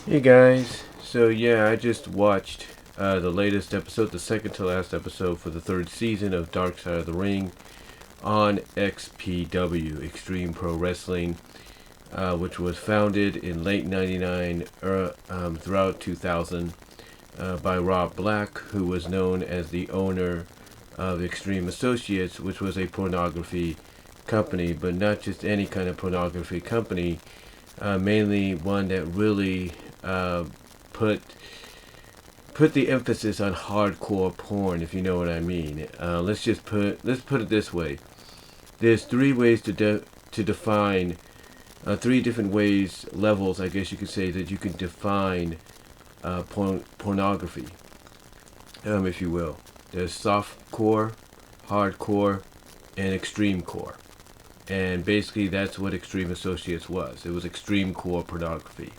Hey guys, so yeah, I just watched the latest episode, the second to last episode for the third season of Dark Side of the Ring on XPW, Xtreme Pro Wrestling, which was founded in late '99 throughout 2000 by Rob Black, who was known as the owner of Extreme Associates, which was a pornography company, but not just any kind of pornography company, mainly one that really put the emphasis on hardcore porn, if you know what I mean. Let's put it this way: there's three ways to define three different ways, levels, I guess you could say, that you can define pornography, if you will. There's soft core, hardcore, and extreme core. And basically, that's what Extreme Associates was. It was extreme core pornography.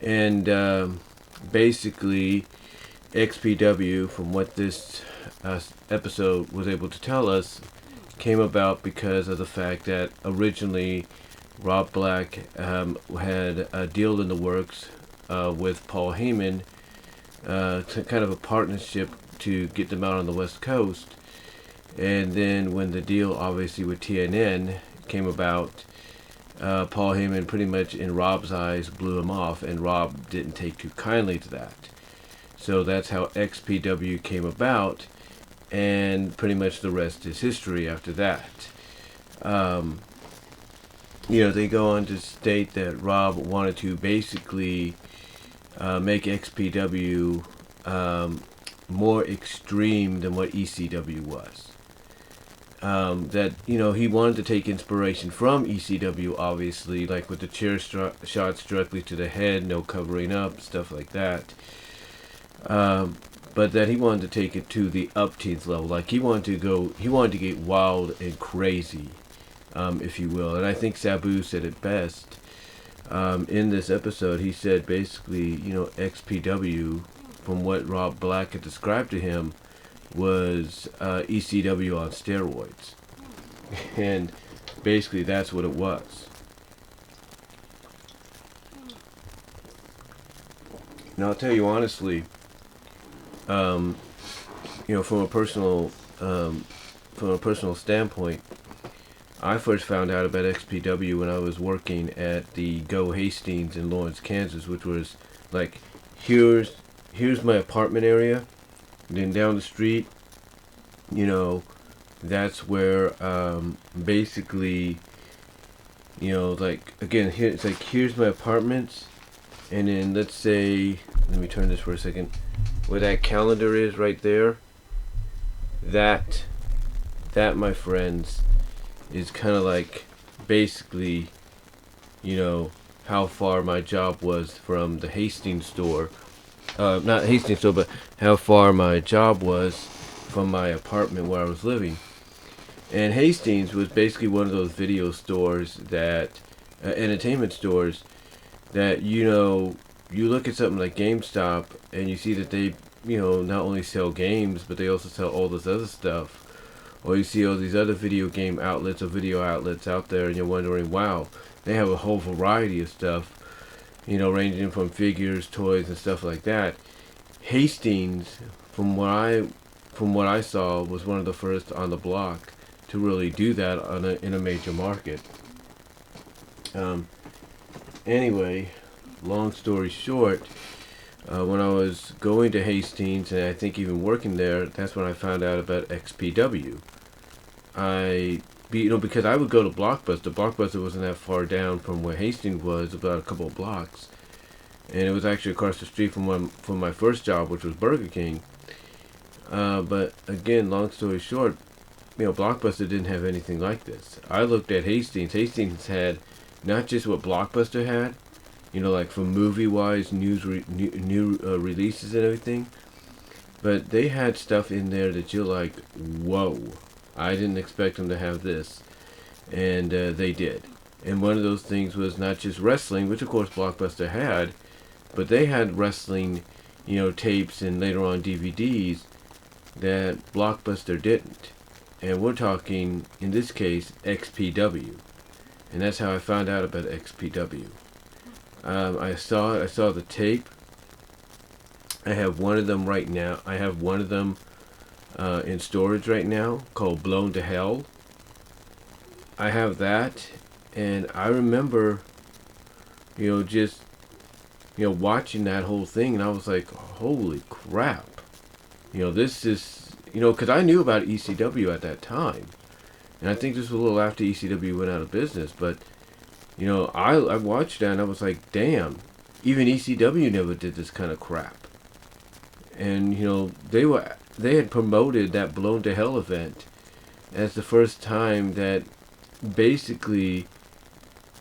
And basically, XPW, from what this episode was able to tell us, came about because of the fact that originally Rob Black had a deal in the works with Paul Heyman, to kind of a partnership to get them out on the West Coast. And then when the deal, obviously, with TNN came about, Paul Heyman pretty much, in Rob's eyes, blew him off, and Rob didn't take too kindly to that. So that's how XPW came about, and pretty much the rest is history after that. They go on to state that Rob wanted to basically make XPW more extreme than what ECW was. That he wanted to take inspiration from ECW, obviously, like with the chair shots directly to the head, no covering up, stuff like that. But that he wanted to take it to the upteens level, like he wanted to get wild and crazy, if you will. And I think Sabu said it best in this episode. He said basically, XPW, from what Rob Black had described to him, was ECW on steroids. And basically that's what it was. And I'll tell you honestly, from a personal standpoint, I first found out about XPW when I was working at the Go Hastings in Lawrence, Kansas, which was like, here's my apartment area. And then down the street, that's where basically, like, again, here it's like, here's my apartments, and then let's say, let me turn this for a second, where that calendar is right there, that my friends, is kind of like basically, how far my job was from the Hastings store. Not Hastings store, but how far my job was from my apartment where I was living. And Hastings was basically one of those video stores that, entertainment stores, that, you look at something like GameStop and you see that they, not only sell games, but they also sell all this other stuff. Or you see all these other video game outlets or video outlets out there, and you're wondering, wow, they have a whole variety of stuff, ranging from figures, toys, and stuff like that. Hastings, from what I saw, was one of the first on the block to really do that in a major market. Anyway, long story short, when I was going to Hastings, and I think even working there, that's when I found out about XPW. Because I would go to Blockbuster. Blockbuster wasn't that far down from where Hastings was, about a couple of blocks. And it was actually across the street from my first job, which was Burger King. But again, long story short, Blockbuster didn't have anything like this. I looked at Hastings. Hastings had not just what Blockbuster had, like from movie-wise, new releases and everything, but they had stuff in there that you're like, whoa, I didn't expect them to have this. And they did. And one of those things was not just wrestling, which of course Blockbuster had, but they had wrestling, tapes and later on DVDs that Blockbuster didn't. And we're talking, in this case, XPW. And that's how I found out about XPW. I saw it. I saw the tape. I have one of them right now. I have one of them in storage right now called Blown to Hell. I have that, and I remember, just watching that whole thing, and I was like, holy crap. This is, because I knew about ECW at that time. And I think this was a little after ECW went out of business. But, I watched that and I was like, damn, even ECW never did this kind of crap. And, they had promoted that Blown to Hell event as the first time that basically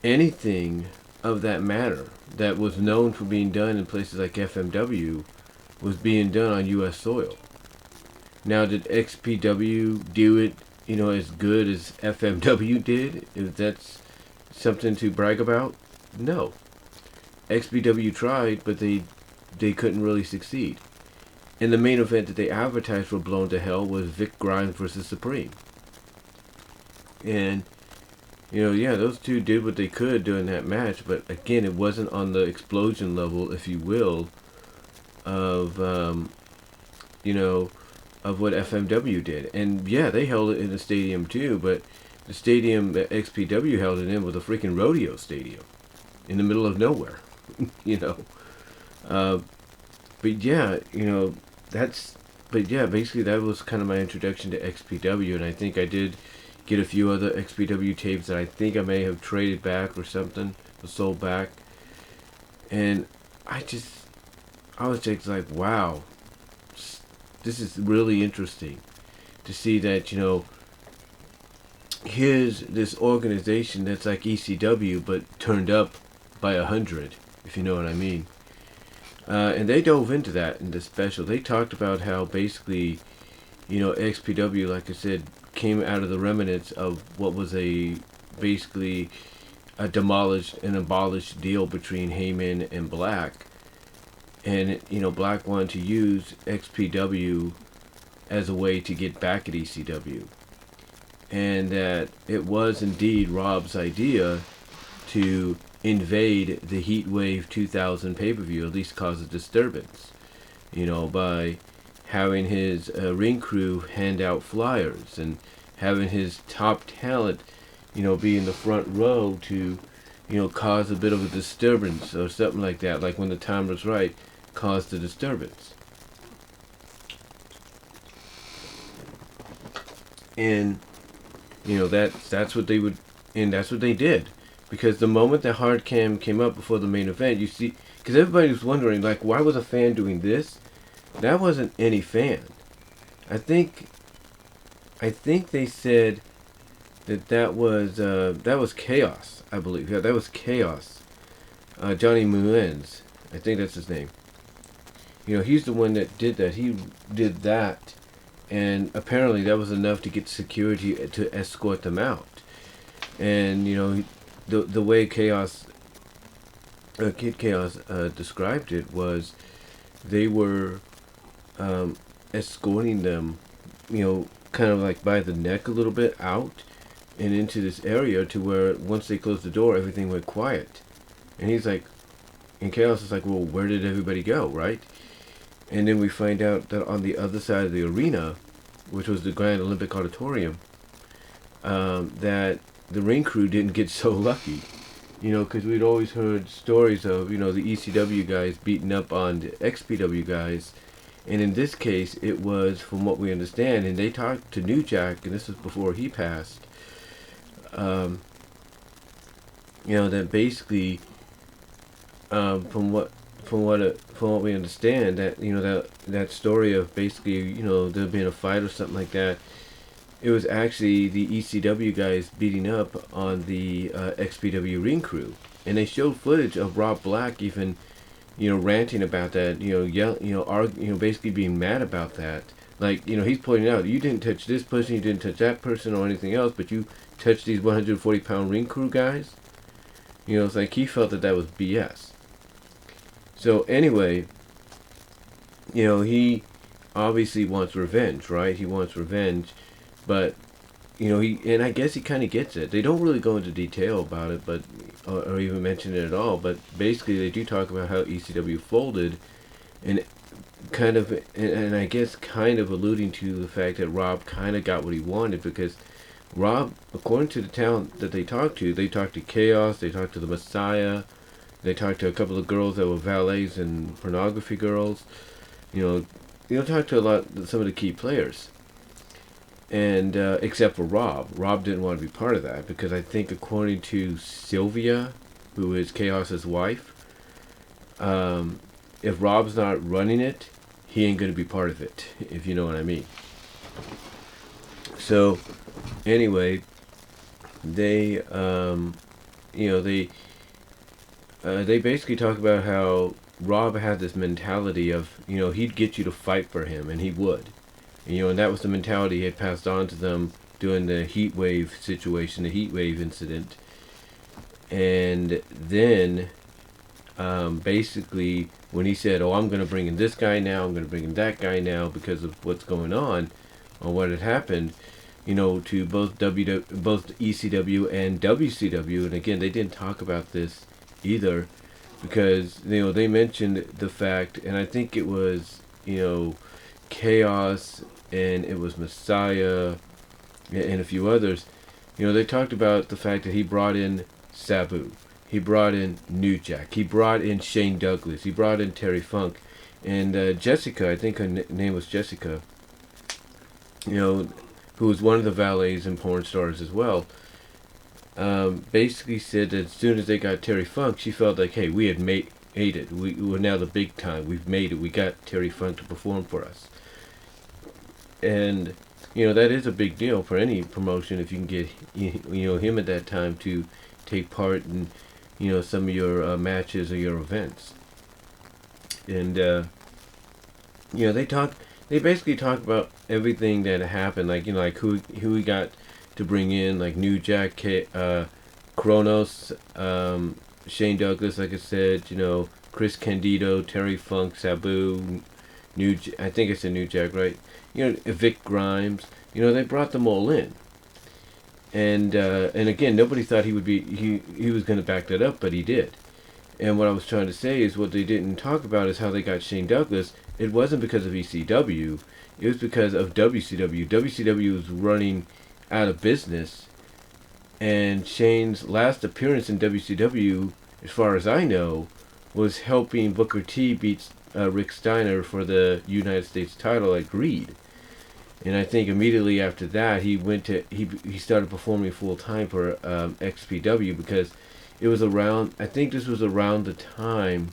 anything of that matter that was known for being done in places like FMW was being done on U.S. soil. Now, did XPW do it, as good as FMW did? If that's something to brag about? No. XPW tried, but they couldn't really succeed. And the main event that they advertised for Blown to Hell was Vic Grimes versus Supreme. And, those two did what they could during that match, but again, it wasn't on the explosion level, if you will, of, of what FMW did. And yeah, they held it in the stadium too, but the stadium that XPW held it in was a freaking rodeo stadium in the middle of nowhere, But yeah, basically that was kind of my introduction to XPW, and I think I did get a few other XPW tapes that I think I may have traded back or something, or sold back. And I was just like, wow, this is really interesting to see that, here's this organization that's like ECW, but turned up by 100, if you know what I mean. And they dove into that in the special. They talked about how basically, XPW, like I said, came out of the remnants of what was basically a demolished and abolished deal between Heyman and Black. And, Black wanted to use XPW as a way to get back at ECW. And that it was indeed Rob's idea to invade the Heatwave 2000 pay-per-view, at least cause a disturbance, by having his ring crew hand out flyers and having his top talent, be in the front row to, cause a bit of a disturbance or something like that, like when the time was right, cause the disturbance. And, that's what they would, and that's what they did. Because the moment the hard cam came up before the main event, you see, because everybody was wondering, like, why was a fan doing this? That wasn't any fan. I think they said that was Kaos, I believe. Yeah, that was Kaos. Johnny Muenz, I think that's his name. He's the one that did that. He did that, and apparently that was enough to get security to escort them out. And the way Kaos, Kid Kaos described it was they were escorting them, kind of like by the neck a little bit out and into this area to where once they closed the door, everything went quiet. And he's like, and Kaos is like, well, where did everybody go, right? And then we find out that on the other side of the arena, which was the Grand Olympic Auditorium, that the ring crew didn't get so lucky. Because we'd always heard stories of, the ECW guys beating up on the XPW guys. And in this case, it was, from what we understand, and they talked to New Jack, and this was before he passed, that basically, from what we understand, that that story of basically, there being a fight or something like that, it was actually the ECW guys beating up on the XPW ring crew, and they showed footage of Rob Black even, ranting about that, basically being mad about that. Like, he's pointing out, you didn't touch this person, you didn't touch that person or anything else, but you touched these 140-pound ring crew guys. It's like he felt that was BS. So anyway, he obviously wants revenge, right? He wants revenge. But, and I guess he kind of gets it. They don't really go into detail about it, but or even mention it at all. But basically, they do talk about how ECW folded, and kind of, and I guess kind of alluding to the fact that Rob kind of got what he wanted, because Rob, according to the talent that they talked to Kaos, they talked to the Messiah, they talked to a couple of girls that were valets and pornography girls. Talked to some of the key players. And except for Rob didn't want to be part of that, because I think according to Sylvia, who is Chaos's wife, if Rob's not running it, he ain't going to be part of it, if you know what I mean. So, anyway, they basically talk about how Rob had this mentality of, he'd get you to fight for him, and he would. And that was the mentality he had passed on to them during the heat wave situation, the heat wave incident. And then, basically, when he said, "Oh, I'm going to bring in this guy now, I'm going to bring in that guy now," because of what's going on, or what had happened, to both both ECW and WCW. And again, they didn't talk about this either, because they mentioned the fact, and I think it was Chaos, and it was Messiah, and a few others. They talked about the fact that he brought in Sabu, he brought in New Jack, he brought in Shane Douglas, he brought in Terry Funk, and Jessica, I think her name was Jessica, who was one of the valets and porn stars as well. Basically said that as soon as they got Terry Funk, she felt like, hey, we had made it. We're now the big time. We've made it. We got Terry Funk to perform for us. And, that is a big deal for any promotion if you can get, him at that time to take part in, some of your matches or your events. And, they basically talk about everything that happened, like who we got to bring in, like New Jack, Kronos, Shane Douglas, like I said, Chris Candido, Terry Funk, Sabu, I think it's a New Jack, right? Vic Grimes. They brought them all in, and again, nobody thought he was going to back that up, but he did. And what I was trying to say is, what they didn't talk about is how they got Shane Douglas. It wasn't because of ECW, it was because of WCW. WCW was running out of business, and Shane's last appearance in WCW, as far as I know, was helping Booker T beat Rick Steiner for the United States title at Greed. And I think immediately after that, he started performing full time for XPW, because it was around, I think this was around the time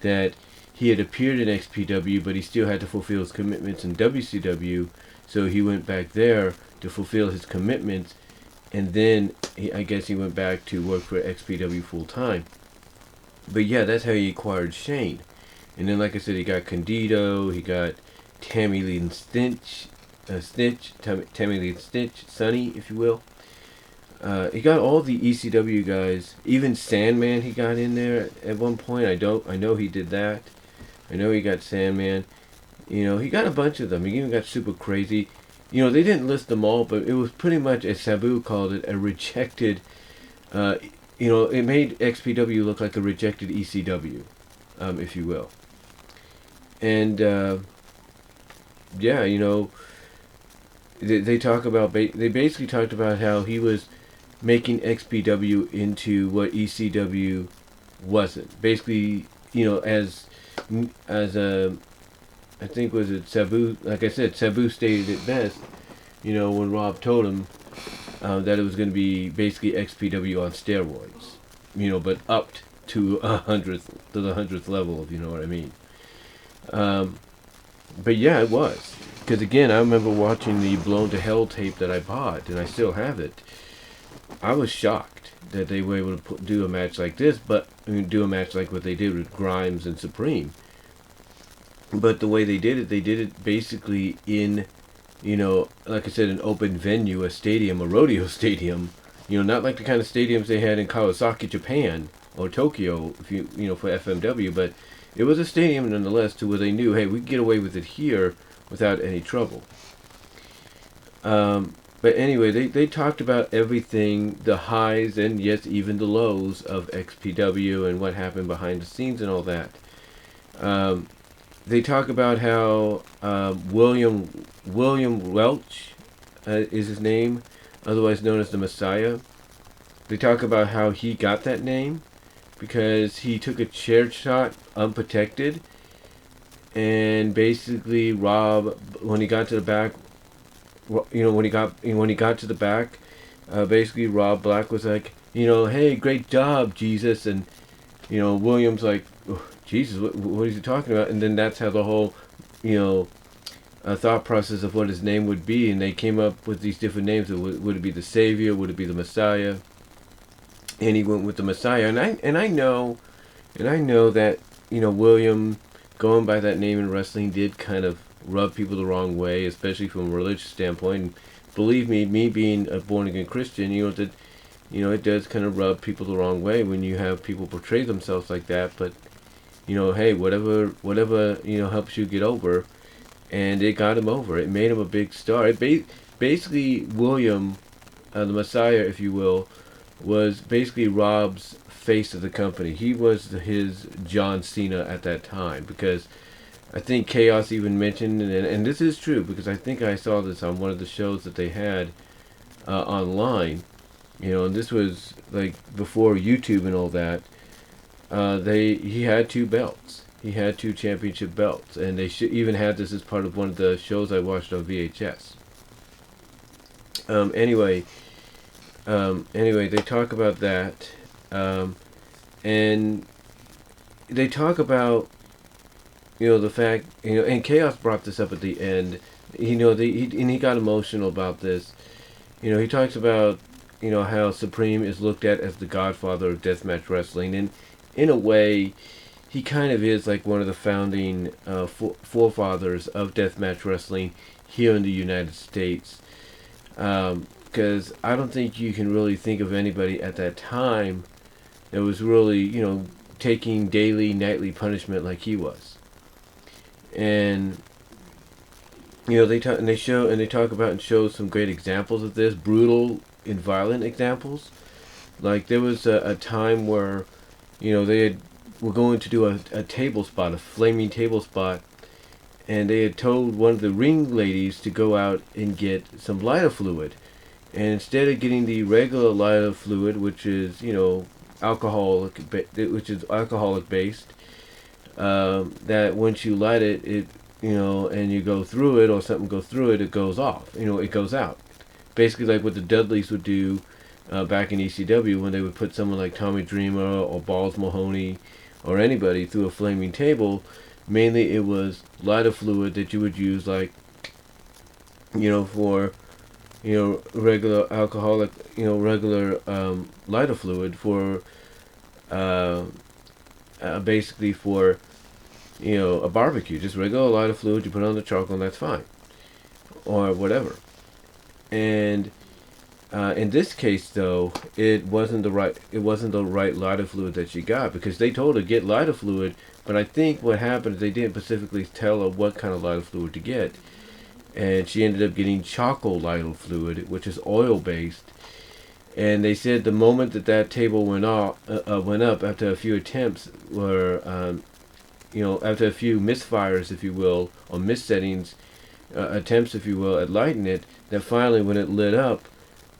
that he had appeared in XPW, but he still had to fulfill his commitments in WCW, so he went back there to fulfill his commitments, and then I guess he went back to work for XPW full time. But yeah, that's how he acquired Shane. And then, like I said, he got Candido, he got Tammy Lee and Tammy Lee and Stitch, Sonny, if you will. He got all the ECW guys, even Sandman he got in there at one point. I know he did that. I know he got Sandman. He got a bunch of them. He even got Super Crazy. They didn't list them all, but it was pretty much, as Sabu called it, a rejected, it made XPW look like a rejected ECW, if you will. And, they talk about, they basically talked about how he was making XPW into what ECW wasn't. Basically, as I think, was it Sabu, like I said, Sabu stated it best, when Rob told him that it was going to be basically XPW on steroids, but upped to the 100th level, if you know what I mean. But yeah, it was. Because again, I remember watching the Blown to Hell tape that I bought, and I still have it. I was shocked that they were able to do a match like this, but do a match like what they did with Grimes and Supreme. But the way they did it basically in, like I said, an open venue, a stadium, a rodeo stadium. Not like the kind of stadiums they had in Kawasaki, Japan, or Tokyo, if for FMW, but it was a stadium nonetheless, to where they knew, hey, we can get away with it here without any trouble. but anyway, they talked about everything, the highs and yes, even the lows of XPW and what happened behind the scenes and all that. They talk about how William Welch is his name, otherwise known as the Messiah. They talk about how he got that name because he took a chair shot unprotected, and basically Rob, when he got to the back, when he got to the back, basically Rob Black was like, hey, great job, Jesus, and William's like, oh, Jesus, what is he talking about? And then that's how the whole, thought process of what his name would be, and they came up with these different names. Would it be the Savior? Would it be the Messiah? And he went with the Messiah, and I know that William, going by that name in wrestling, did kind of rub people the wrong way, especially from a religious standpoint. And believe me being a born again Christian, it does kind of rub people the wrong way when you have people portray themselves like that. But hey, whatever helps you get over, and it got him over. It made him a big star. Basically, William, the Messiah, if you will, was basically Rob's face of the company. He was his John Cena at that time, because I think Kaos even mentioned, and this is true because I think I saw this on one of the shows that they had online, and this was like before YouTube and all that. He had 2 belts. He had 2 championship belts, and they even had this as part of one of the shows I watched on VHS. Anyway, they talk about that, and they talk about the fact, and Chaos brought this up at the end. He got emotional about this. He talks about how Supreme is looked at as the godfather of deathmatch wrestling, and in a way, he kind of is like one of the founding forefathers of deathmatch wrestling here in the United States. Because I don't think you can really think of anybody at that time that was really, taking daily, nightly punishment like he was. And they talk about and show some great examples of this, brutal and violent examples. Like there was a time where, were going to do a table spot, a flaming table spot, and they had told one of the ring ladies to go out and get some lighter fluid. And instead of getting the regular lighter fluid, which is alcoholic based, that once you light it, and you go through it, or something goes through it, it goes off. It goes out. Basically, like what the Dudleys would do back in ECW when they would put someone like Tommy Dreamer or Balls Mahoney or anybody through a flaming table. Mainly, it was lighter fluid that you would use, like for regular alcoholic, regular lighter fluid for basically for a barbecue, just regular lighter fluid. You put on the charcoal and that's fine, or whatever. And in this case, though, it wasn't the right lighter fluid that she got, because they told her get lighter fluid, but I think what happened is they didn't specifically tell her what kind of lighter fluid to get. And she ended up getting charcoal lighter fluid, which is oil based. And they said the moment that table went up after a few attempts, were after a few misfires, if you will, or missettings, attempts, if you will, at lighting it, that finally when it lit up,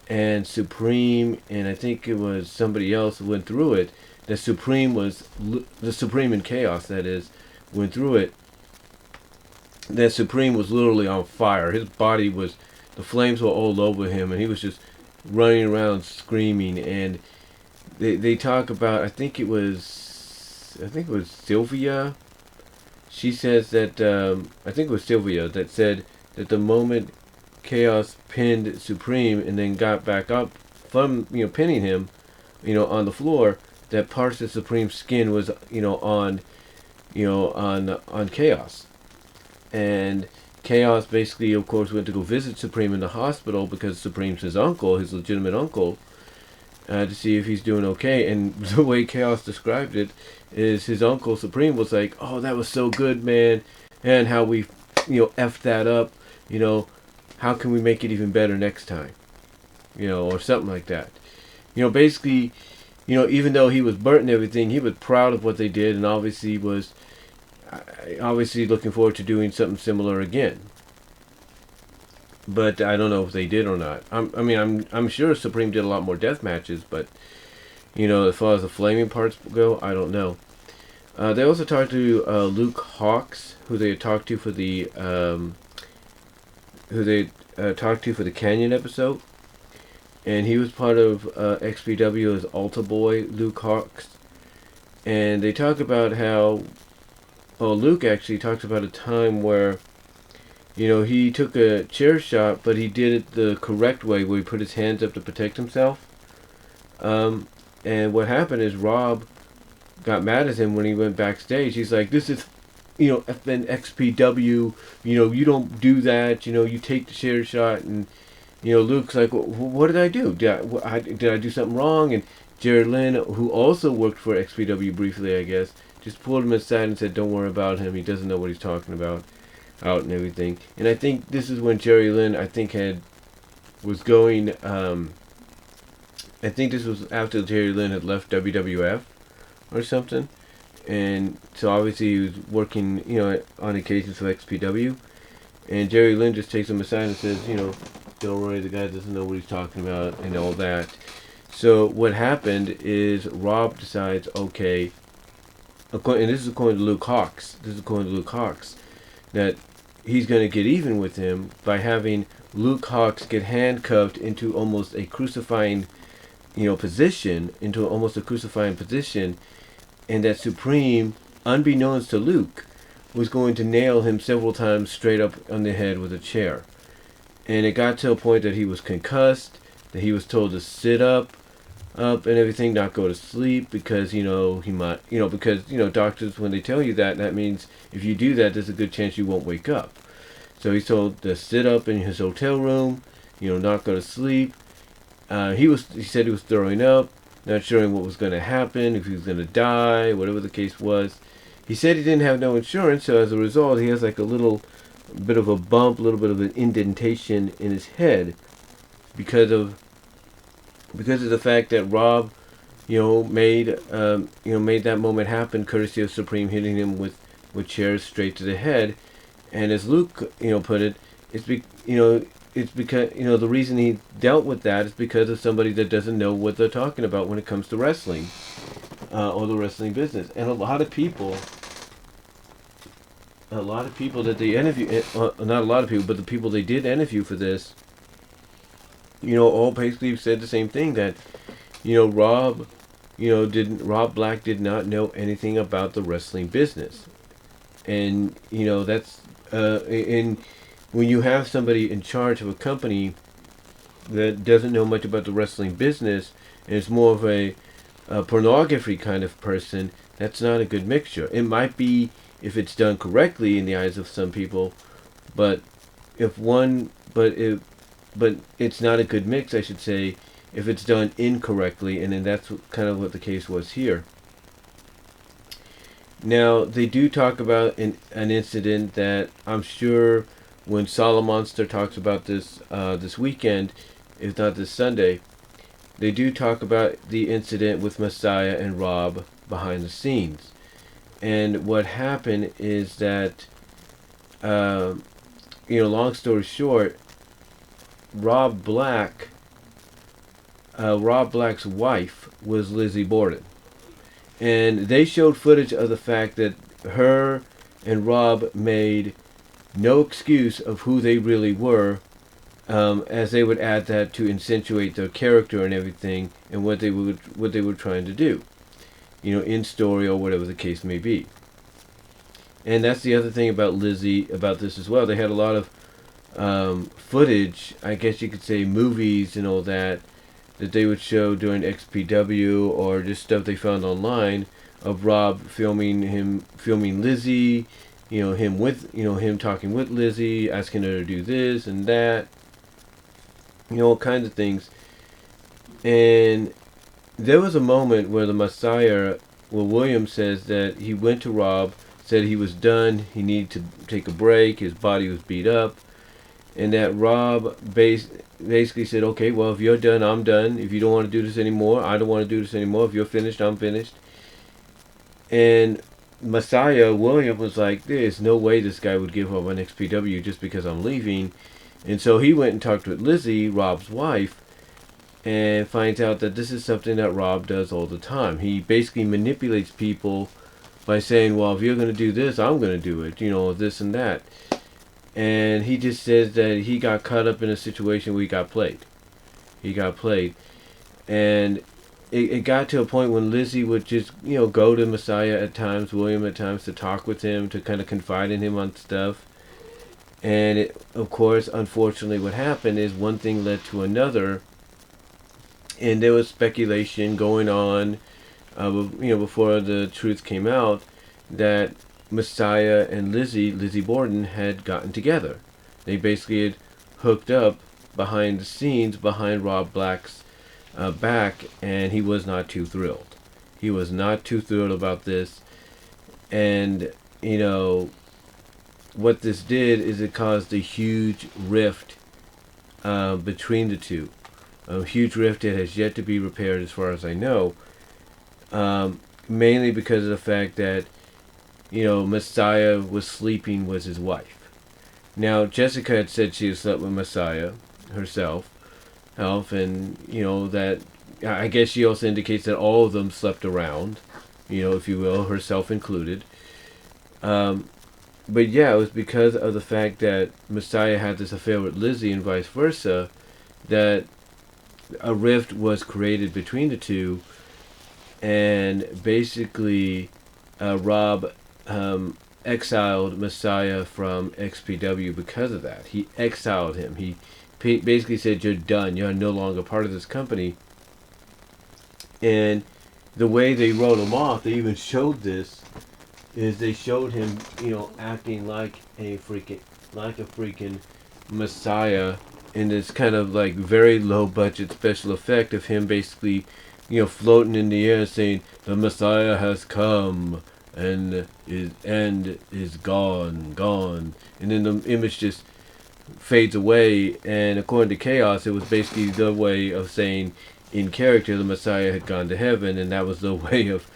and Supreme, and I think it was somebody else went through it, the Supreme and Chaos, that is, went through it, that Supreme was literally on fire. His body was, the flames were all over him, and he was just running around screaming. And they talk about, I think it was Sylvia. She says that, I think it was Sylvia that said that the moment Chaos pinned Supreme and then got back up from, pinning him, on the floor, that parts of Supreme's skin was, on Chaos. And Chaos basically, of course, went to go visit Supreme in the hospital because Supreme's his uncle, his legitimate uncle, to see if he's doing okay. And the way Chaos described it is his uncle Supreme was like, "Oh, that was so good, man, and how we, effed that up, how can we make it even better next time? Or something like that. Basically, even though he was burnt and everything, he was proud of what they did, and obviously was looking forward to doing something similar again. But I don't know if they did or not. I'm sure Supreme did a lot more death matches, but as far as the flaming parts go, I don't know. They also talked to Luke Hawx, who they had talked to for the Canyon episode, and he was part of XPW as Alta Boy, Luke Hawx, and they talk about how, Luke actually talks about a time where, he took a chair shot, but he did it the correct way, where he put his hands up to protect himself. And what happened is Rob got mad at him when he went backstage. He's like, "This is, FN XPW. You don't do that. You take the chair shot." And Luke's like, "What did I do? Did I do something wrong?" And Jerry Lynn, who also worked for XPW briefly, I guess, just pulled him aside and said, "Don't worry about him. He doesn't know what he's talking about," out and everything. And I think this is when Jerry Lynn, was going. I think this was after Jerry Lynn had left WWF or something, and so obviously he was working, on occasions for XPW, and Jerry Lynn just takes him aside and says, "Don't worry, the guy doesn't know what he's talking about," and all that. So what happened is Rob decides, okay, and this is according to Luke Hawx. That he's going to get even with him by having Luke Hawx get handcuffed into almost a crucifying, position, and that Supreme, unbeknownst to Luke, was going to nail him several times straight up on the head with a chair. And it got to a point that he was concussed, that he was told to sit up and everything, not go to sleep, because, he might, because, doctors, when they tell you that, that means if you do that, there's a good chance you won't wake up. So he's told to sit up in his hotel room, not go to sleep. He said he was throwing up, not sure what was going to happen, if he was going to die, whatever the case was. He said he didn't have no insurance, so as a result, he has like a little bit of a bump, a little bit of an indentation in his head, because of the fact that Rob, made that moment happen, courtesy of Supreme hitting him with chairs straight to the head. And as Luke, put it, it's because, the reason he dealt with that is because of somebody that doesn't know what they're talking about when it comes to wrestling, or the wrestling business. And a lot of people that they interview, not a lot of people, but the people they did interview for this, all basically said the same thing, that, Rob Black did not know anything about the wrestling business. And, that's, and when you have somebody in charge of a company that doesn't know much about the wrestling business, and is more of a pornography kind of person, that's not a good mixture. It might be if it's done correctly in the eyes of some people, but it's not a good mix, I should say, if it's done incorrectly, and then that's kind of what the case was here. Now, they do talk about an incident that I'm sure when Solomonster talks about this this weekend, if not this Sunday, they do talk about the incident with Messiah and Rob behind the scenes. And what happened is that, long story short, Rob Black's wife was Lizzy Borden. And they showed footage of the fact that her and Rob made no excuse of who they really were, as they would add that to accentuate their character and everything, and what they were trying to do, in story or whatever the case may be. And that's the other thing about Lizzy, about this as well. They had a lot of footage, I guess you could say movies and all that they would show during XPW, or just stuff they found online of Rob filming Lizzy, him talking with Lizzy, asking her to do this and that, all kinds of things. And there was a moment where the Messiah, William says that he went to Rob, said he was done, he needed to take a break, his body was beat up, and that Rob basically said, okay, well, if you're done, I'm done. If you don't want to do this anymore, I don't want to do this anymore. If you're finished, I'm finished. And Messiah William was like, there's no way this guy would give up on XPW just because I'm leaving. And so he went and talked with Lizzy, Rob's wife, and finds out that this is something that Rob does all the time. He basically manipulates people by saying, well, if you're going to do this, I'm going to do it, this and that. And he just says that he got caught up in a situation where he got played. And it got to a point when Lizzy would just, go to Messiah at times, William at times, to talk with him, to kind of confide in him on stuff. And of course, unfortunately, what happened is one thing led to another, and there was speculation going on, before the truth came out, that Messiah and Lizzy Borden, had gotten together. They basically had hooked up behind the scenes, behind Rob Black's back, and he was not too thrilled. He was not too thrilled about this, and what this did is it caused a huge rift between the two. A huge rift that has yet to be repaired, as far as I know. Mainly because of the fact that Messiah was sleeping with his wife. Now, Jessica had said she had slept with Messiah herself, and that I guess she also indicates that all of them slept around, if you will, herself included. But yeah, it was because of the fact that Messiah had this affair with Lizzy and vice versa that a rift was created between the two, and basically Rob exiled Messiah from XPW because of that. He exiled him. He basically said, you're done. You're no longer part of this company. And the way they wrote him off, they even showed this, is they showed him, acting like a freaking Messiah in this kind of like very low budget special effect of him basically, floating in the air saying, the Messiah has come and his end is gone. And then the image just fades away, and according to Kaos, it was basically the way of saying in character the Messiah had gone to heaven, and that was the way of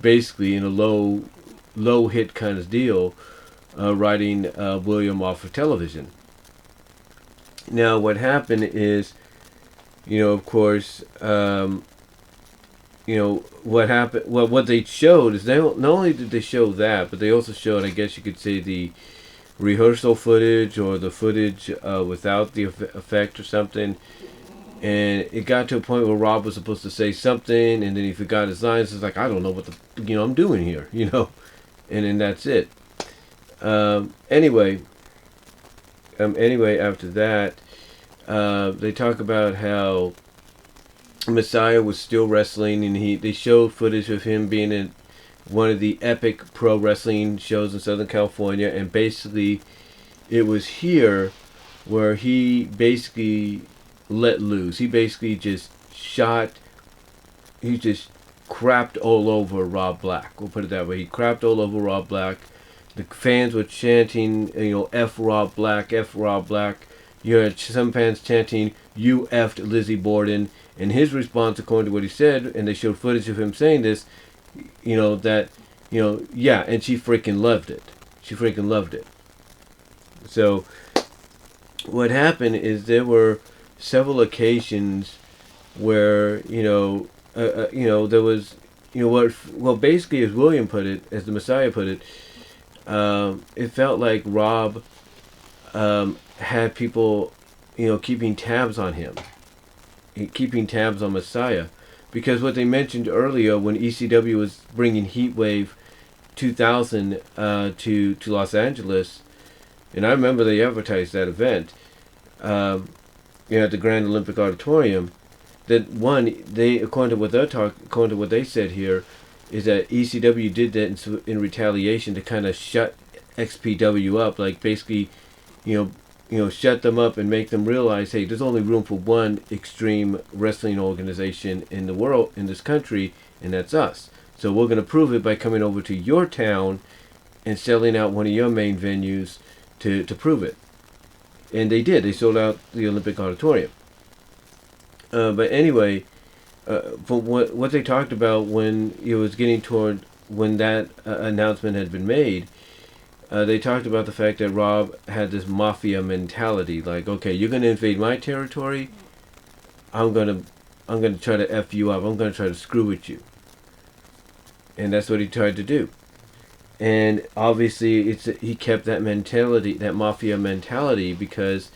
basically in a low hit kind of deal, writing William off of television. Now what happened is, of course, what happened, what they showed is not only did they show that, but they also showed, I guess you could say, the rehearsal footage or the footage without the effect or something. And it got to a point where Rob was supposed to say something, and then he forgot his lines. It's like, I don't know what I'm doing here, and then that's it. Anyway, after that, they talk about how Messiah was still wrestling, and they showed footage of him being in one of the epic pro wrestling shows in Southern California, and basically it was here where he basically let loose. He basically just crapped all over Rob Black. We'll put it that way. He crapped all over Rob Black. The fans were chanting, F Rob Black, F Rob Black. You had some fans chanting, you F'd Lizzy Borden. And his response, according to what he said, and they showed footage of him saying this, yeah, and she freaking loved it. So what happened is there were several occasions where, there was, basically, as William put it, as the Messiah put it, it felt like Rob had people, keeping tabs on him, keeping tabs on Messiah. Because what they mentioned earlier, when ECW was bringing Heatwave 2000 to Los Angeles, and I remember they advertised that event, at the Grand Olympic Auditorium, that according to what they said here, is that ECW did that in retaliation to kind of shut XPW up, like basically, shut them up and make them realize, hey, there's only room for one extreme wrestling organization in the world, in this country, and that's us. So we're going to prove it by coming over to your town and selling out one of your main venues to prove it. And they did. They sold out the Olympic Auditorium. But anyway, from what they talked about when it was getting toward when that announcement had been made, they talked about the fact that Rob had this mafia mentality, like, okay, you're gonna invade my territory, I'm gonna try to F you up, I'm gonna try to screw with you. And that's what he tried to do. And obviously he kept that mentality, that mafia mentality, because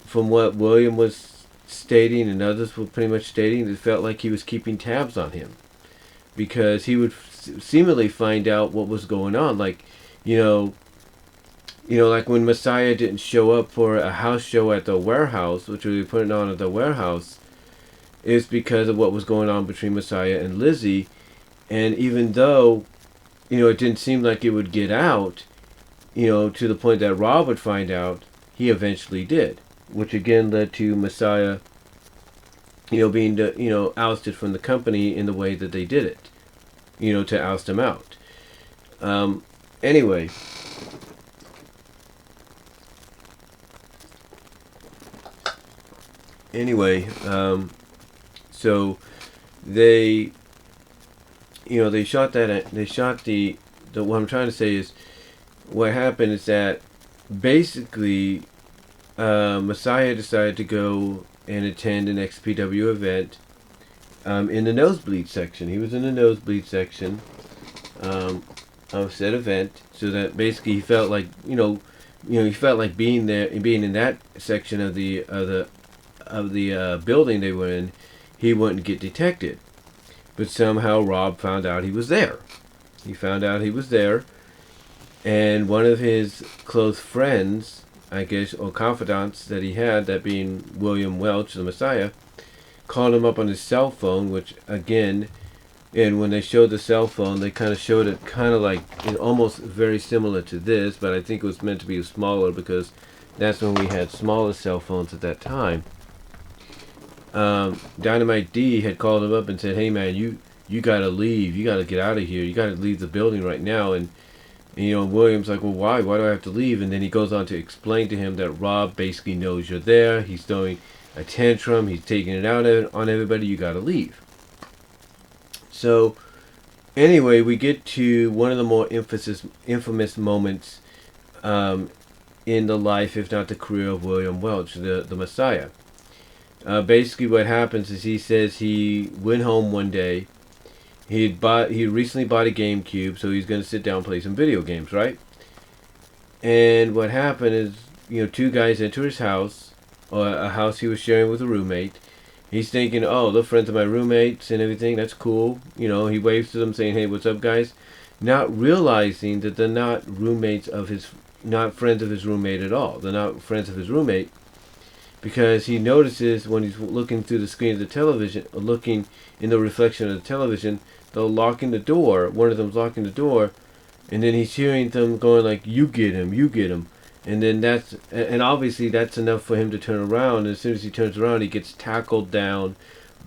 from what William was stating and others were pretty much stating, it felt like he was keeping tabs on him, because he would seemingly find out what was going on. Like, like when Messiah didn't show up for a house show at the warehouse, which we were putting on at the warehouse, is because of what was going on between Messiah and Lizzy. And even though, it didn't seem like it would get out, to the point that Rob would find out, he eventually did. Which again led to Messiah, being, ousted from the company in the way that they did it. To oust him out. Anyway. So they, they shot what I'm trying to say is, what happened is that basically Messiah decided to go and attend an XPW event in the nosebleed section. He was in the nosebleed section of said event, so that basically he felt like, he felt like being there, being in that section of the building they were in, he wouldn't get detected. But somehow Rob found out he was there. He found out he was there, and one of his close friends, I guess, or confidants that he had, that being William Welch, the Messiah, called him up on his cell phone, which again, and when they showed the cell phone, they kind of showed it kind of like, almost very similar to this, but I think it was meant to be smaller because that's when we had smaller cell phones at that time. Dynamite D had called him up and said, hey man, you gotta leave, you gotta get out of here, you gotta leave the building right now. And William's like, well, why do I have to leave? And then he goes on to explain to him that Rob basically knows you're there, he's throwing a tantrum, he's taking it out on everybody, you gotta leave. So anyway, we get to one of the more infamous moments in the life, if not the career, of William Welch, the Messiah. Basically what happens is, he says he went home one day. He recently bought a GameCube, so he's going to sit down and play some video games, right? And what happened is, two guys enter his house, or a house he was sharing with a roommate. He's thinking, oh, they're friends of my roommates and everything, that's cool. He waves to them saying, hey, what's up, guys? Not realizing that they're not not friends of his roommate at all. They're not friends of his roommate. Because he notices when he's looking through the screen of the television, or looking in the reflection of the television, they're locking the door. One of them's locking the door, and then he's hearing them going like, you get him, you get him. And then and obviously that's enough for him to turn around. And as soon as he turns around, he gets tackled down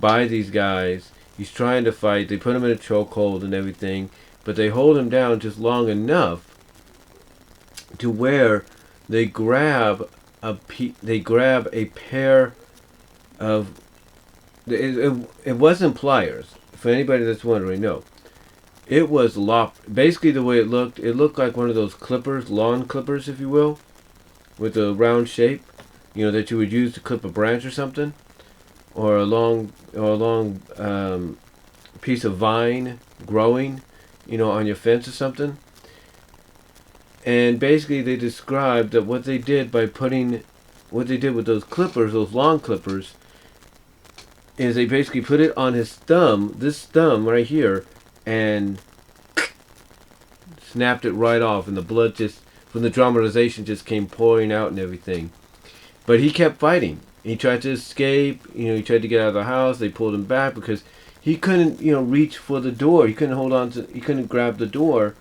by these guys. He's trying to fight. They put him in a chokehold and everything, but they hold him down just long enough to where they grab a pair of, it wasn't pliers, for anybody that's wondering. No, it was basically the way it looked like one of those clippers, lawn clippers, if you will, with a round shape, that you would use to clip a branch or something, or a long piece of vine growing, on your fence or something. And basically they described that what they did with those clippers, those long clippers, is they basically put it on his thumb, this thumb right here, and snapped it right off, and the blood just, from the dramatization, just came pouring out and everything. But he kept fighting. He tried to escape, he tried to get out of the house. They pulled him back because he couldn't, reach for the door. He couldn't grab the door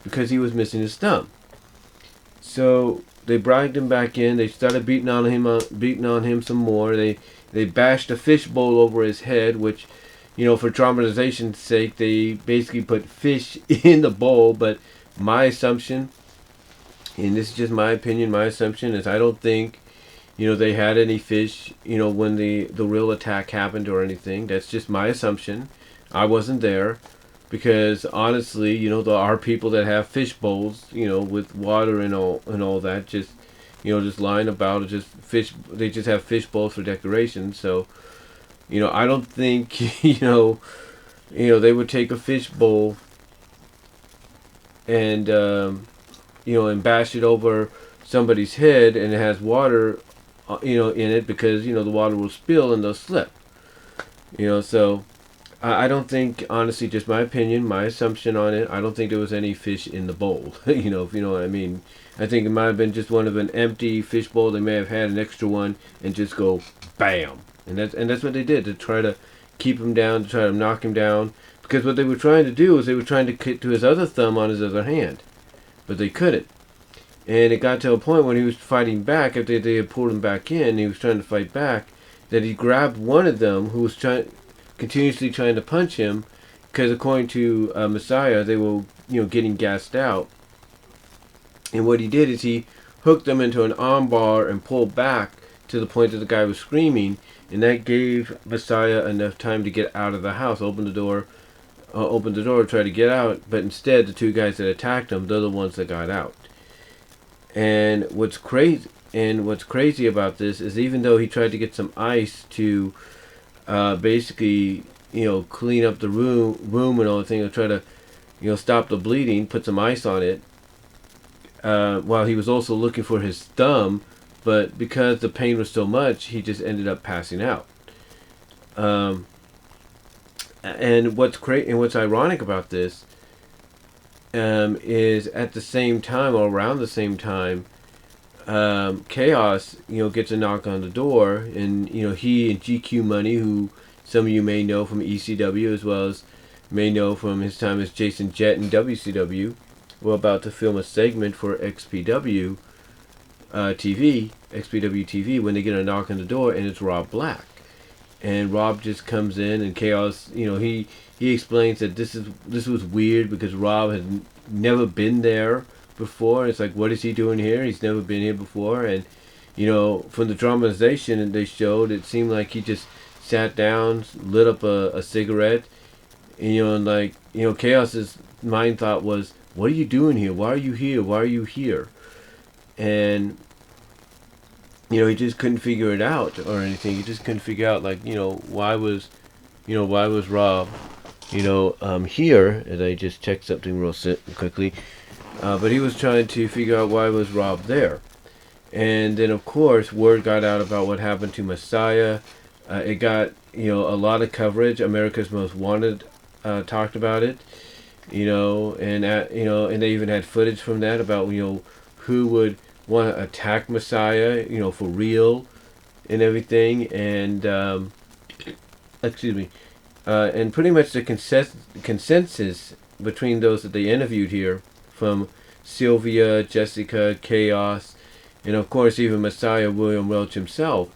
because he was missing his thumb. So they dragged him back in. They started beating on him some more. They bashed a fishbowl over his head, which, for dramatization's sake, they basically put fish in the bowl. But my assumption, and this is just my opinion, my assumption is, I don't think they had any fish, when the real attack happened or anything. That's just my assumption. I wasn't there because honestly, there are people that have fish bowls, with water and all that, just just lying about it, just fish. They just have fish bowls for decoration. So, I don't think they would take a fish bowl and and bash it over somebody's head and it has water in it because the water will spill and they'll slip. So I don't think, honestly, just my opinion, my assumption on it, I don't think there was any fish in the bowl. If you know what I mean. I think it might have been just one of an empty fish bowl. They may have had an extra one and just go bam, and that's what they did to try to keep him down, to try to knock him down. Because what they were trying to do is they were trying to get to his other thumb on his other hand, but they couldn't. And it got to a point when he was fighting back, after they had pulled him back in, he was trying to fight back, that he grabbed one of them who was continuously trying to punch him, because according to Messiah, they were getting gassed out. And what he did is he hooked them into an arm bar and pulled back to the point that the guy was screaming, and that gave Messiah enough time to get out of the house, open the door, try to get out. But instead, the two guys that attacked him, they're the ones that got out. And what's crazy about this is, even though he tried to get some ice to basically clean up the room and all the thing, to try to stop the bleeding, put some ice on it, while he was also looking for his thumb, but because the pain was so much, he just ended up passing out. And what's ironic about this is, at the same time, or around the same time, Kaos, gets a knock on the door, and he and GQ Money, who some of you may know from ECW as well as may know from his time as Jason Jett in WCW, were about to film a segment for XPW TV, when they get a knock on the door, and it's Rob Black. And Rob just comes in, and Kaos, he explains that this was weird because Rob had never been there before. It's like, what is he doing here? He's never been here before. And from the dramatization they showed, it seemed like he just sat down, lit up a cigarette, and Kaos's mind thought was, what are you doing here? Why are you here? Why are you here? And he just couldn't figure it out or anything. He just couldn't figure out, why was Rob here. And I just checked something real quickly, but he was trying to figure out why was Rob there. And then, of course, word got out about what happened to Messiah. It got a lot of coverage. America's Most Wanted talked about it, and they even had footage from that about who would want to attack Messiah, for real, and everything. And and pretty much the consensus between those that they interviewed here, from Sylvia, Jessica, Chaos, and of course even Messiah William Welch himself,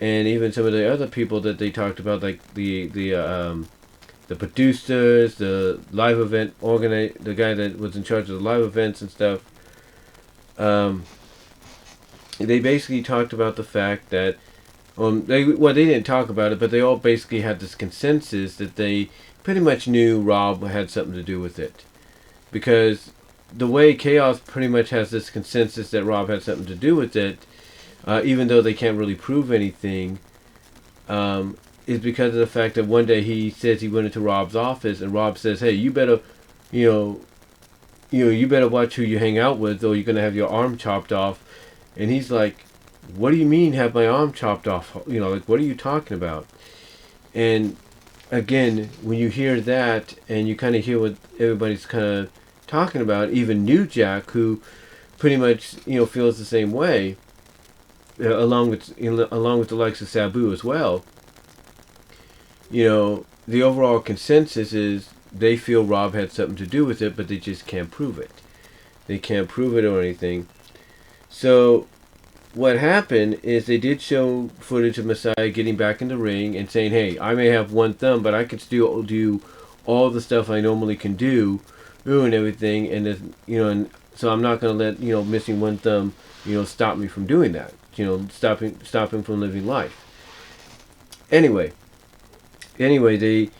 and even some of the other people that they talked about, like the producers, the live event organizer, the guy that was in charge of the live events and stuff. They basically talked about the fact that they didn't talk about it, but they all basically had this consensus that they pretty much knew Rob had something to do with it, because the way Chaos pretty much has this consensus that Rob had something to do with it, even though they can't really prove anything, is because of the fact that one day he says he went into Rob's office, and Rob says, "Hey, you better, you better watch who you hang out with, or you're gonna have your arm chopped off." And he's like, "What do you mean have my arm chopped off? What are you talking about?" And again, when you hear that and you kind of hear what everybody's kind of talking about, even New Jack, who pretty much feels the same way, along with the likes of Sabu as well. The overall consensus is they feel Rob had something to do with it, but they just can't prove it. They can't prove it or anything. So what happened is they did show footage of Messiah getting back in the ring and saying, "Hey, I may have one thumb, but I can still do all the stuff I normally can do, and everything, and and so I'm not going to let missing one thumb stop me from doing that." stop him from living life. Anyway, they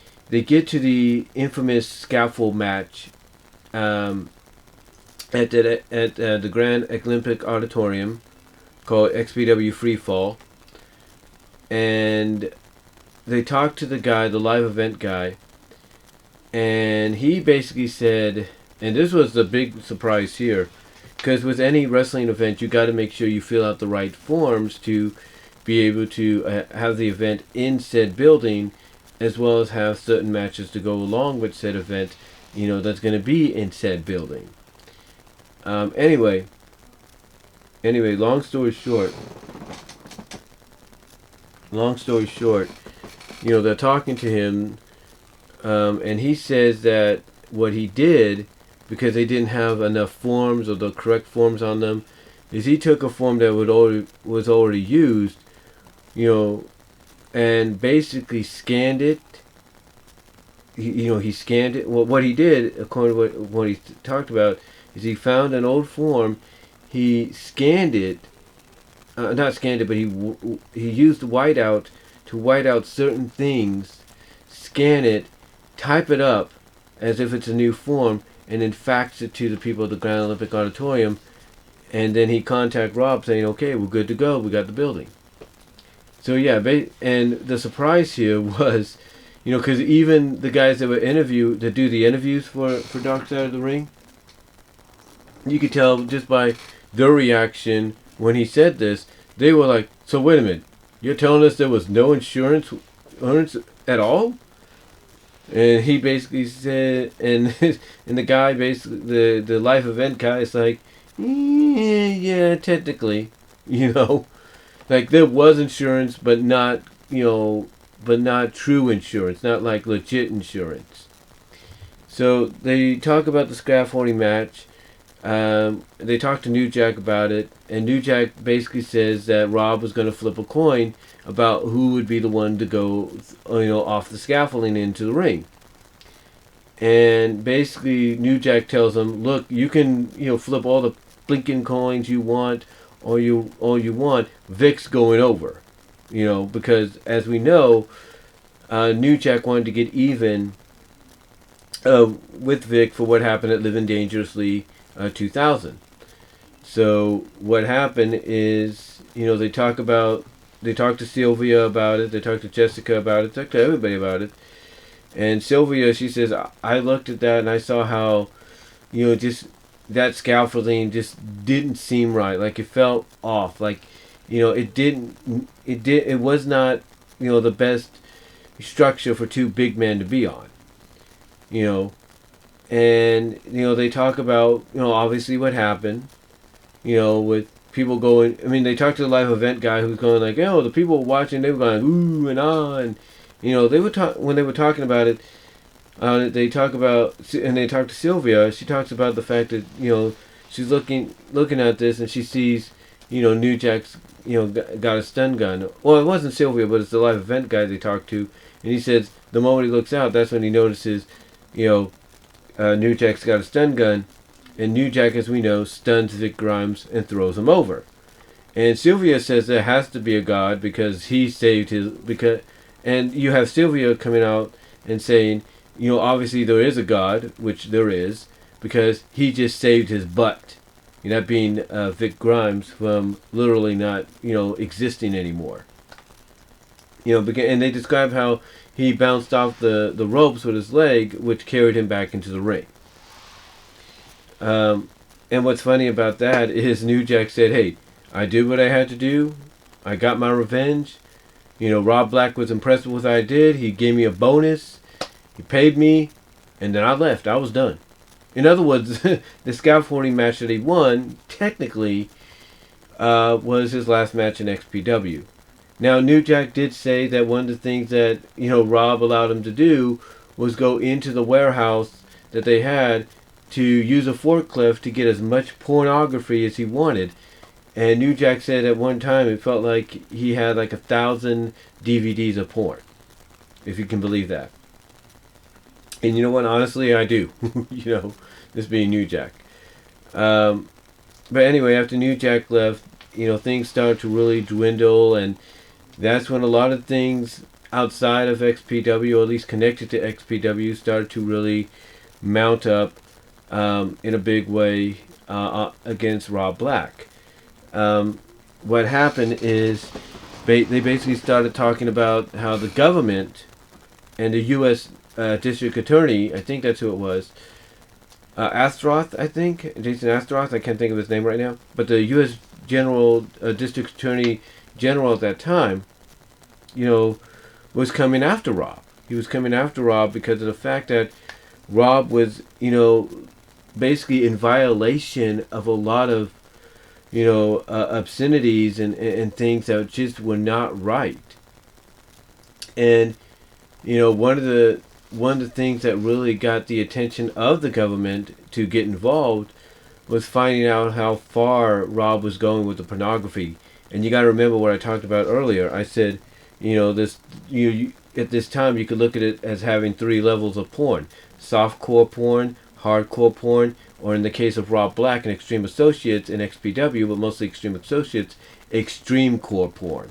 get to the infamous scaffold match at the Grand Olympic Auditorium called XPW Freefall, and they talked to the guy, the live event guy, and he basically said, and this was the big surprise here, because with any wrestling event, you got to make sure you fill out the right forms to be able to have the event in said building, as well as have certain matches to go along with said event, that's going to be in said building. Anyway, long story short, they're talking to him, and he says that what he did, because they didn't have enough forms or the correct forms on them, is he took a form that was already used, and basically scanned it. He scanned it. Well, what he did, according to what he talked about, is he found an old form, he scanned it, not scanned it, but he used whiteout to white out certain things, scan it, type it up as if it's a new form, and then fax it to the people at the Grand Olympic Auditorium, and then he contact Rob saying, okay, we're good to go, we got the building. So yeah, and the surprise here was, because even the guys that do the interviews for Dark Side of the Ring, you could tell just by their reaction when he said this, they were like, so wait a minute, you're telling us there was no insurance at all? And he basically said, and the guy basically, the live event guy is like, yeah, technically, like there was insurance, but not, but not true insurance, not like legit insurance. So they talk about the scaffolding match. They talked to New Jack about it, and New Jack basically says that Rob was going to flip a coin about who would be the one to go, off the scaffolding into the ring. And basically, New Jack tells him, "Look, you can, flip all the blinking coins you want, all you want. Vic's going over, because as we know, New Jack wanted to get even with Vic for what happened at Living Dangerously 2000. So what happened is, they talk to Sylvia about it, they talk to Jessica about it, talk to everybody about it. And Sylvia, she says, I looked at that and I saw how, just that scaffolding just didn't seem right. Like it felt off. Like, it was not, the best structure for two big men to be on. And, they talk about, obviously what happened, with people going, they talked to the live event guy who's going like, the people watching, they were going ooh and ah, and, they would talk, when they were talking about it, they talk about, and they talk to Sylvia, she talks about the fact that, she's looking at this and she sees, New Jack's, got a stun gun. Well, it wasn't Sylvia, but it's the live event guy they talked to, and he says the moment he looks out, that's when he notices, New Jack's got a stun gun, and New Jack, as we know, stuns Vic Grimes and throws him over. And Sylvia says there has to be a god because he saved his, and you have Sylvia coming out and saying, obviously there is a god, which there is, because he just saved his butt. That being Vic Grimes from literally not, existing anymore. And they describe how he bounced off the ropes with his leg, which carried him back into the ring. And what's funny about that is New Jack said, hey, I did what I had to do. I got my revenge. Rob Black was impressed with what I did. He gave me a bonus. He paid me. And then I left. I was done. In other words, the scaffolding match that he won, technically, was his last match in XPW. Now, New Jack did say that one of the things that, Rob allowed him to do was go into the warehouse that they had to use a forklift to get as much pornography as he wanted. And New Jack said at one time it felt like he had like 1,000 DVDs of porn. If you can believe that. And you know what? Honestly, I do. This being New Jack. But anyway, after New Jack left, things started to really dwindle, and that's when a lot of things outside of XPW, or at least connected to XPW, started to really mount up in a big way against Rob Black. What happened is they basically started talking about how the government and the U.S. District Attorney, I think that's who it was, Astroth, I think, Jason Astroth, I can't think of his name right now, but the U.S. District Attorney General at that time, was coming after Rob. He was coming after Rob because of the fact that Rob was, basically in violation of a lot of, obscenities and things that just were not right. And, one of the things that really got the attention of the government to get involved was finding out how far Rob was going with the pornography. And you got to remember what I talked about earlier. I said, this at this time you could look at it as having 3 levels of porn: softcore porn, hardcore porn, or in the case of Rob Black and Extreme Associates and XPW, but mostly Extreme Associates, extreme core porn.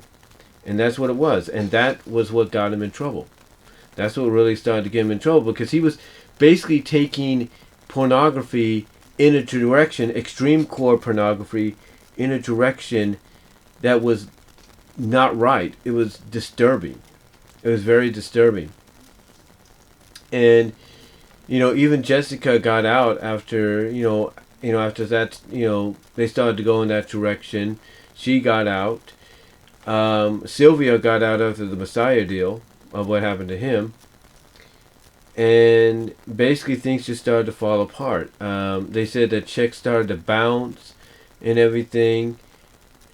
And that's what it was. And that was what got him in trouble. That's what really started to get him in trouble, because he was basically taking pornography in a direction, extreme core pornography, in a direction that was not right. It was disturbing. It was very disturbing. And, even Jessica got out after, after that, they started to go in that direction. She got out. Sylvia got out after the Messiah deal of what happened to him. And basically things just started to fall apart. They said that checks started to bounce and everything.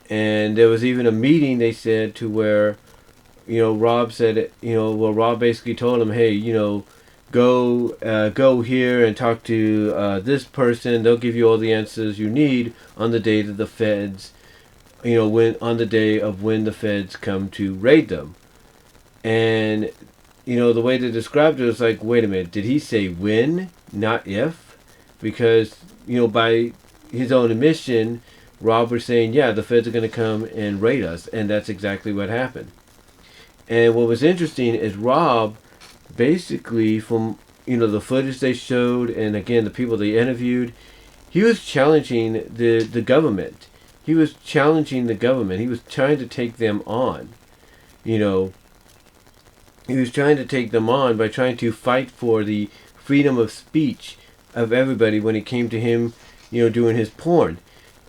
And there was even a meeting, they said, to where, Rob said, Rob basically told him, hey, go here and talk to this person. They'll give you all the answers you need on the day that the feds, on the day of when the feds come to raid them. And, the way they described it was like, wait a minute, did he say when, not if? Because, by his own admission, Rob was saying, yeah, the feds are going to come and raid us. And that's exactly what happened. And what was interesting is Rob, basically, from, the footage they showed, and again, the people they interviewed, he was challenging the government. He was challenging the government. He was trying to take them on. He was trying to take them on by trying to fight for the freedom of speech of everybody when it came to him, doing his porn.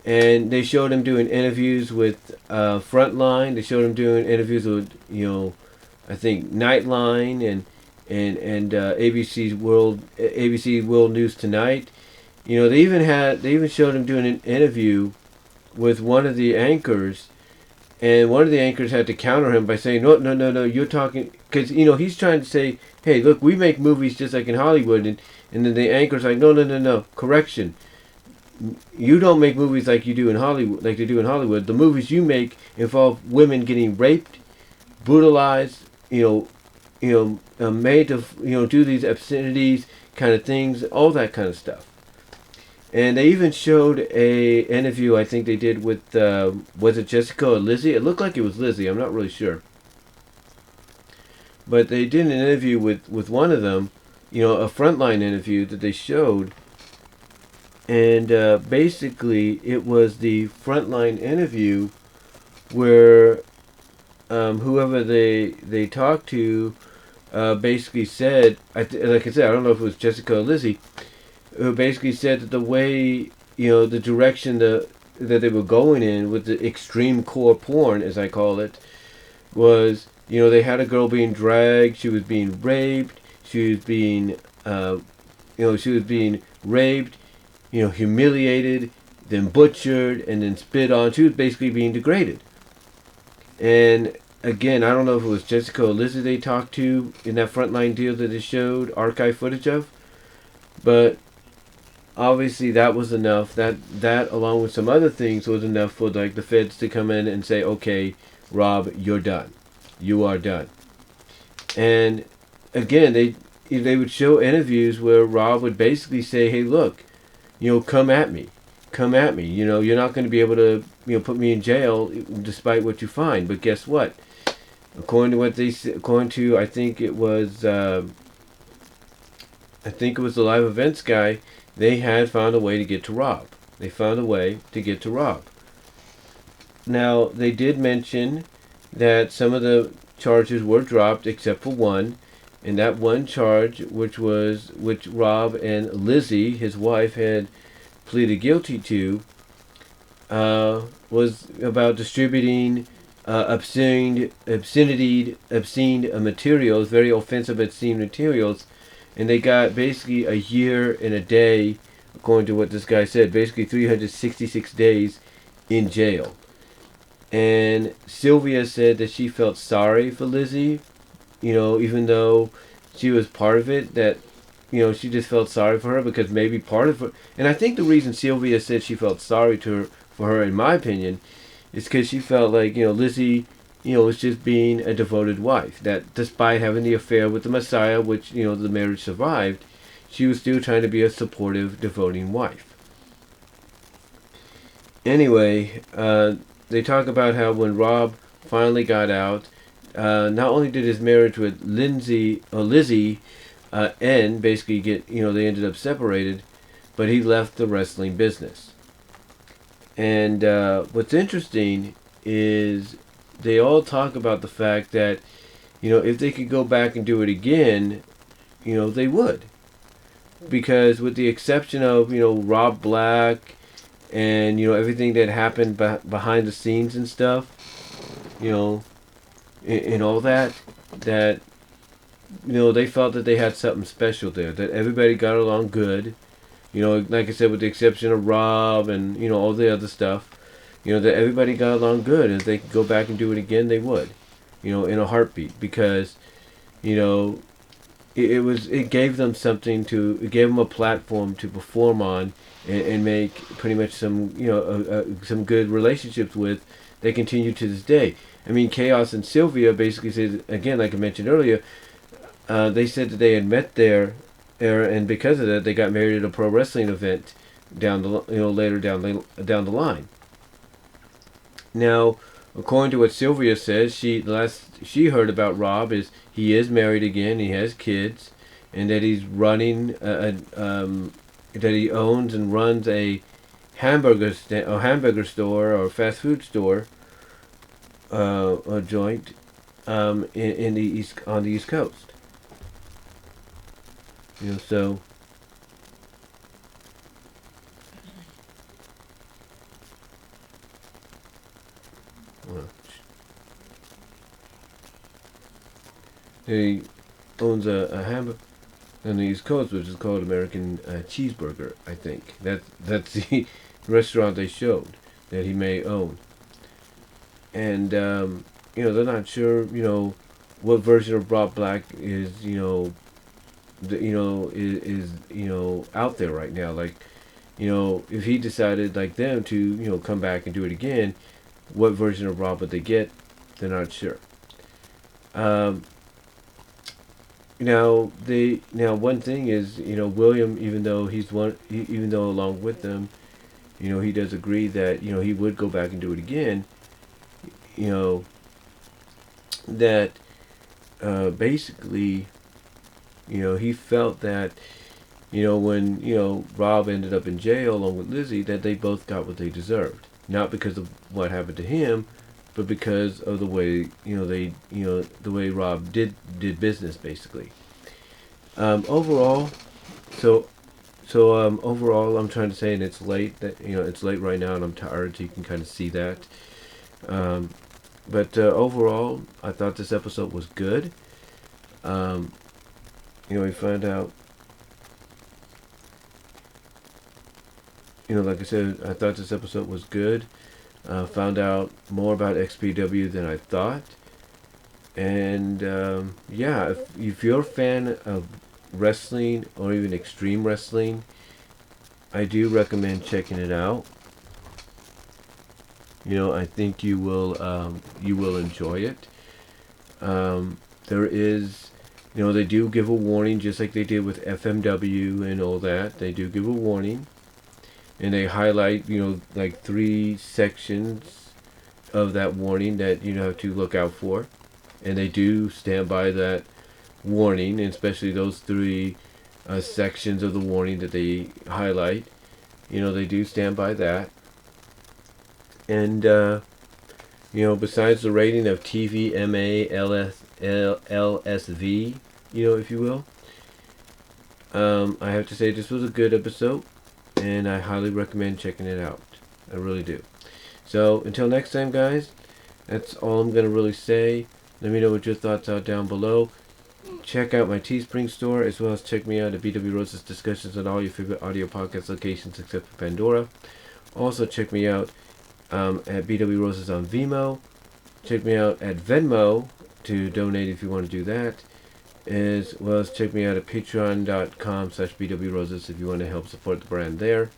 And they showed him doing interviews with Frontline. They showed him doing interviews with, I think Nightline and ABC World News Tonight. They even showed him doing an interview with one of the anchors, and one of the anchors had to counter him by saying, no, you're talking, because he's trying to say, hey, look, we make movies just like in Hollywood, and then the anchor's like, no, correction. You don't make movies like you do in Hollywood, like they do in Hollywood. The movies you make involve women getting raped, brutalized, made to, do these obscenities kind of things, all that kind of stuff. And they even showed a interview I think they did with, was it Jessica or Lizzy? It looked like it was Lizzy. I'm not really sure. But they did an interview with one of them, a Frontline interview that they showed. And basically, it was the Frontline interview where whoever they talked to basically said, like I said, I don't know if it was Jessica or Lizzy, who basically said that the way, the direction that they were going in with the extreme core porn, as I call it, was, they had a girl being dragged, she was being raped, she was being raped, humiliated, then butchered, and then spit on. She was basically being degraded. And again, I don't know if it was Jessica or Lizzy they talked to in that Frontline deal that it showed archive footage of, but obviously that was enough. That along with some other things was enough for like the feds to come in and say, okay, Rob, you're done. You are done. And again, they would show interviews where Rob would basically say, hey, look, come at me. come at me. You know, you're not going to be able to, you know, put me in jail despite what you find. But guess what? According to what they said, according to I think it was the live events guy, they had found a way to get to Rob. They found a way to get to Rob. Now, they did mention that some of the charges were dropped except for one, and that one charge, which Rob and Lizzy, his wife, had pleaded guilty to, was about distributing obscene materials, very offensive obscene materials, and they got basically a year and a day, according to what this guy said, basically 366 days in jail. And Sylvia said that she felt sorry for Lizzy, you know, even though she was part of it, that, you know, she just felt sorry for her because maybe part of her, and I think the reason Sylvia said she felt sorry for her, in my opinion, is because she felt like, you know, Lizzy, you know, was just being a devoted wife. That despite having the affair with the Messiah, which, you know, the marriage survived, she was still trying to be a supportive, devoting wife. Anyway, they talk about how when Rob finally got out, not only did his marriage with Lizzy end, basically get, you know, they ended up separated, but he left the wrestling business. And what's interesting is they all talk about the fact that, you know, if they could go back and do it again, you know, they would. Because with the exception of, you know, Rob Black and, you know, everything that happened behind the scenes and stuff, you know, and all that, you know, they felt that they had something special there, that everybody got along good. You know, like I said, with the exception of Rob and, you know, all the other stuff, you know, that everybody got along good. And if they could go back and do it again, they would, you know, in a heartbeat. Because, you know, it gave them something to, it gave them a platform to perform on and make pretty much some, you know, some good relationships with. They continue to this day. I mean, Kaos and Sylvia basically said, again, like I mentioned earlier, they said that they had met there, and because of that, they got married at a pro wrestling event later down the line. Now, according to what Sylvia says, last she heard about Rob is he is married again, he has kids, and that he's running that he owns and runs a hamburger store or fast food store, a joint, on the East Coast. You know, so he owns a hamburger on the East Coast, which is called American Cheeseburger. I think that's the restaurant they showed that he may own, and you know, they're not sure, you know, what version of Rob Black is, you know, is you know, out there right now. Like, you know, if he decided like them to, you know, come back and do it again, what version of Rob would they get? They're not sure. Now one thing is, you know, William, even though along with them, you know, he does agree that, you know, he would go back and do it again. You know, that basically, you know, he felt that, you know, when, you know, Rob ended up in jail along with Lizzy, that they both got what they deserved. Not because of what happened to him, but because of the way, you know, the way Rob did business, basically. Overall, overall, I'm trying to say, and it's late, that, you know, it's late right now, and I'm tired, so you can kind of see that. But overall, I thought this episode was good. You know, we found out, you know, like I said, I thought this episode was good. Found out more about XPW than I thought. And yeah, if you're a fan of wrestling or even extreme wrestling, I do recommend checking it out. You know, I think you will enjoy it. There is, you know, they do give a warning, just like they did with FMW and all that. They do give a warning. and they highlight, like 3 sections of that warning that you have to look out for, and they do stand by that warning, and especially those 3 sections of the warning that they highlight. They do stand by that. And besides the rating of TVMA LSV, if you will, I have to say this was a good episode, and I highly recommend checking it out. I really do. So until next time, guys, that's all I'm gonna really say. Let me know what your thoughts are down below. Check out my Teespring store, as well as check me out at BW Rose's Discussions on all your favorite audio podcast locations except for Pandora. Also check me out at BW Roses on VENMO. Check me out at VENMO to donate if you want to do that. As well as check me out at patreon.com/BW Roses if you want to help support the brand there.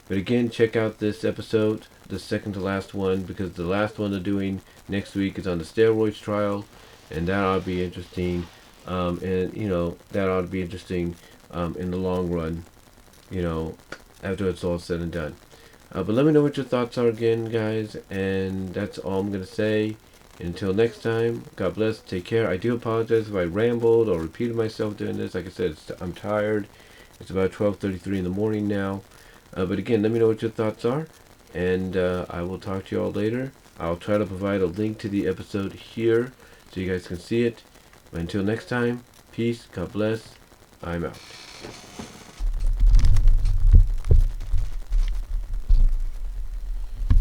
But again, check out this episode, the second to last one, because the last one they're doing next week is on the steroids trial, and that ought to be interesting. That ought to be interesting in the long run, after it's all said and done. But let me know what your thoughts are again, guys, and that's all I'm going to say. Until next time, God bless, take care. I do apologize if I rambled or repeated myself during this. Like I said, I'm tired. It's about 12:33 in the morning now. But again, let me know what your thoughts are, and I will talk to you all later. I'll try to provide a link to the episode here so you guys can see it. But until next time, peace, God bless, I'm out.